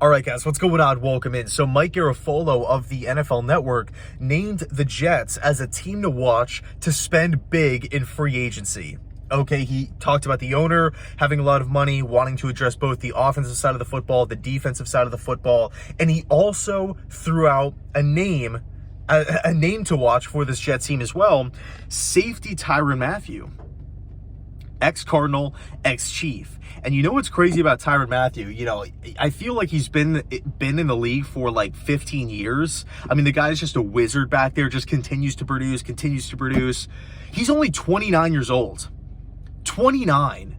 All right, guys, what's going on? Welcome in. So Mike Garafolo of the NFL Network named the Jets as a team to watch to spend big in free agency. Okay, he talked about the owner having a lot of money, wanting to address both the offensive side of the football, the defensive side of the football, and he also threw out a name to watch for this Jets team as well. Safety Tyrann Mathieu, ex-Cardinal, ex-Chief. And you know what's crazy about Tyrann Mathieu? You know, I feel like he's been in the league for like 15 years. I mean, the guy's just a wizard back there, just continues to produce. He's only 29 years old. 29.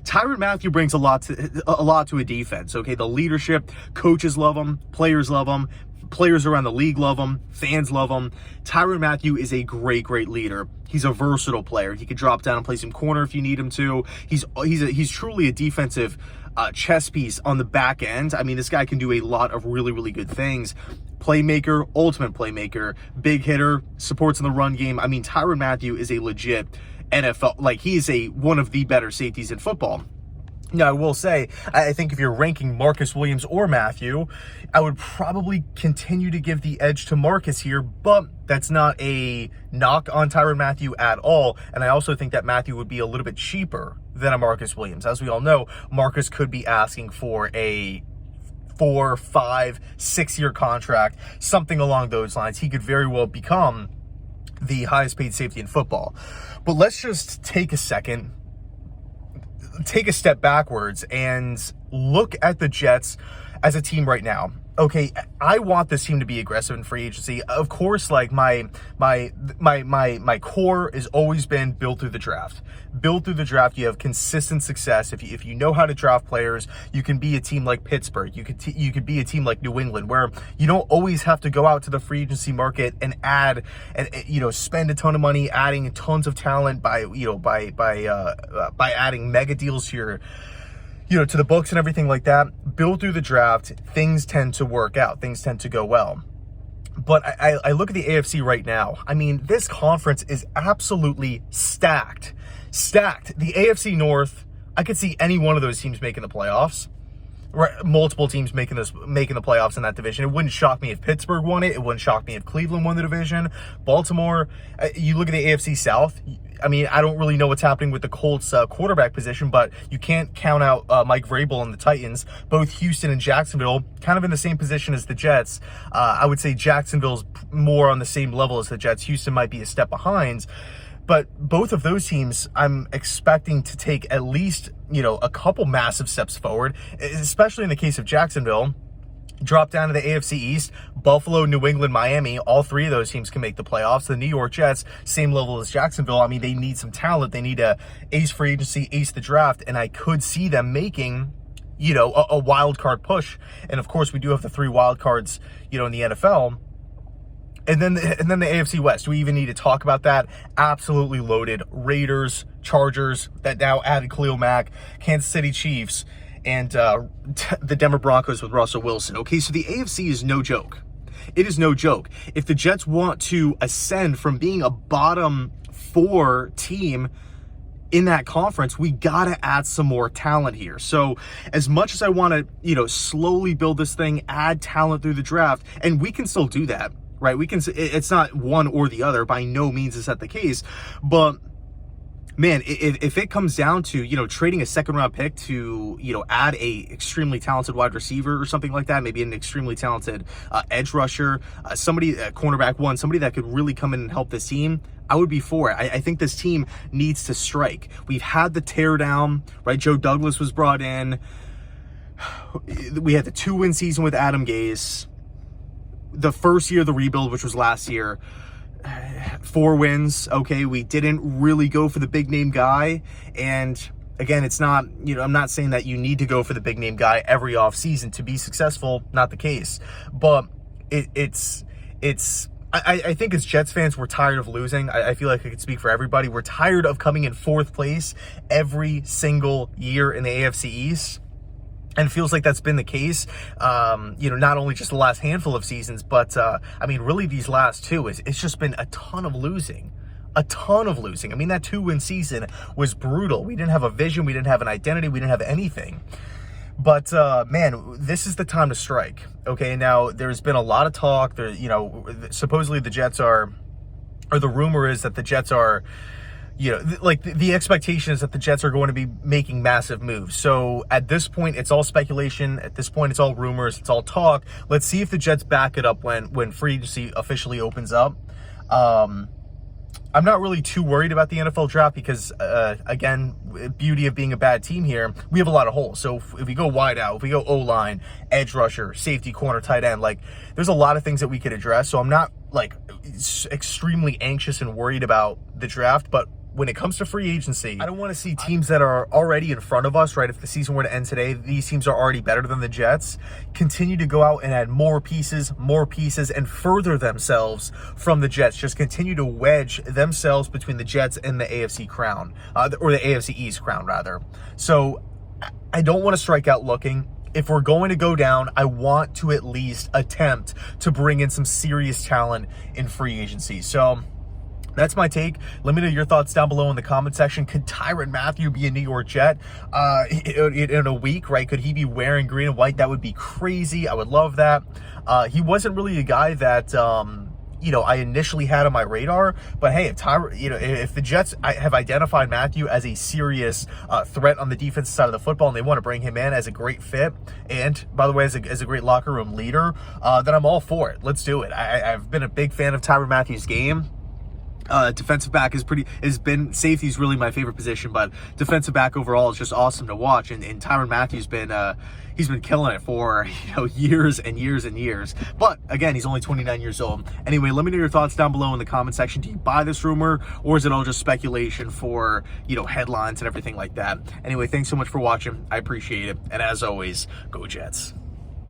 Tyrann Mathieu brings a lot to a defense, okay? The leadership, coaches love him, players love him. Players around the league love him. Fans love him. Tyrann Mathieu is a great leader. He's a versatile player. He could drop down and play some corner if you need him to. He's truly a defensive chess piece on the back end. I mean, this guy can do a lot of really good things. Playmaker, ultimate playmaker, big hitter, supports in the run game. I mean, Tyrann Mathieu is a legit NFL, like he is one of the better safeties in football. Now, I will say, I think if you're ranking Marcus Williams or Mathieu, I would probably continue to give the edge to Marcus here, but that's not a knock on Tyrann Mathieu at all. And I also think that Mathieu would be a little bit cheaper than a Marcus Williams. As we all know, Marcus could be asking for a 4, 5, 6-year contract, something along those lines. He could very well become the highest paid safety in football. But let's just take a second, take a step backwards and look at the Jets as a team right now. Okay, I want this team to be aggressive in free agency. Of course, like my core has always been built through the draft. Built through the draft, you have consistent success. If you know how to draft players, you can be a team like Pittsburgh. You could be a team like New England, where you don't always have to go out to the free agency market and add and spend a ton of money adding tons of talent by adding mega deals to your to the books and everything like that. Build through the draft, things tend to work out. Things tend to go well. But I look at the AFC right now. I mean, this conference is absolutely stacked. The AFC North, I could see any one of those teams making the playoffs. Right, multiple teams making the playoffs in that division. It wouldn't shock me if Pittsburgh won it. It wouldn't shock me if Cleveland won the division. Baltimore, you look at the AFC South. I mean, I don't really know what's happening with the Colts quarterback position, but you can't count out Mike Vrabel and the Titans. Both Houston and Jacksonville kind of in the same position as the Jets. I would say Jacksonville's more on the same level as the Jets. Houston might be a step behind. But both of those teams, I'm expecting to take at least, a couple massive steps forward, especially in the case of Jacksonville. Drop down to the AFC East, Buffalo, New England, Miami, all three of those teams can make the playoffs. The New York Jets, same level as Jacksonville. I mean, they need some talent. They need to ace free agency, ace the draft, and I could see them making, a wild card push. And of course, we do have the 3 wild cards, in the NFL. And then the AFC West. Do we even need to talk about that? Absolutely loaded. Raiders, Chargers, that now added Khalil Mack, Kansas City Chiefs, and the Denver Broncos with Russell Wilson. Okay, so the AFC is no joke. It is no joke. If the Jets want to ascend from being a bottom 4 team in that conference, we got to add some more talent here. So as much as I want to, slowly build this thing, add talent through the draft, and we can still do that. Right, it's not one or the other. By no means is that the case. But man, if it comes down to, trading a 2nd-round pick to, add a extremely talented wide receiver or something like that, maybe an extremely talented edge rusher, cornerback 1, somebody that could really come in and help this team, I would be for it. I think this team needs to strike. We've had the tear down, right? Joe Douglas was brought in. We had the 2-win season with Adam Gase. The first year of the rebuild, which was last year, 4 wins. Okay, we didn't really go for the big name guy. And again, it's not, I'm not saying that you need to go for the big name guy every offseason to be successful. Not the case. But I think as Jets fans, we're tired of losing. I feel like I could speak for everybody. We're tired of coming in 4th place every single year in the AFC East. And it feels like that's been the case, not only just the last handful of seasons, but, really these last 2. It's just been a ton of losing. I mean, that 2-win season was brutal. We didn't have a vision. We didn't have an identity. We didn't have anything. But man, this is the time to strike. Okay, now there's been a lot of talk. There, you know, supposedly the Jets are, or the rumor is that the Jets are, you know, like the expectation is that the Jets are going to be making massive moves. So at this point, it's all speculation. At this point, it's all rumors. It's all talk. Let's see if the Jets back it up when free agency officially opens up. I'm not really too worried about the NFL draft because, again, beauty of being a bad team here, we have a lot of holes. So if we go wide out, if we go O-line, edge rusher, safety, corner, tight end, like there's a lot of things that we could address. So I'm not like extremely anxious and worried about the draft, but when it comes to free agency, I don't want to see teams that are already in front of us, right? If the season were to end today, these teams are already better than the Jets, continue to go out and add more pieces, and further themselves from the Jets. Just continue to wedge themselves between the Jets and the AFC crown, or the AFC East crown, rather. So I don't want to strike out looking. If we're going to go down, I want to at least attempt to bring in some serious talent in free agency. So that's my take. Let me know your thoughts down below in the comment section. Could Tyrann Mathieu be a New York Jet in a week, right? Could he be wearing green and white? That would be crazy. I would love that. He wasn't really a guy that, you know, I initially had on my radar. But hey, if the Jets have identified Mathieu as a serious threat on the defensive side of the football, and they want to bring him in as a great fit, and by the way, as a great locker room leader, then I'm all for it. Let's do it. I've been a big fan of Tyrann Mathieu's game. Defensive back safety is really my favorite position, but defensive back overall is just awesome to watch. And Tyrann Mathieu's he's been killing it for, you know, years and years and years. But again, he's only 29 years old. Anyway, let me know your thoughts down below in the comment section. Do you buy this rumor, or is it all just speculation for, you know, headlines and everything like that? Anyway, thanks so much for watching. I appreciate it. And as always, go Jets.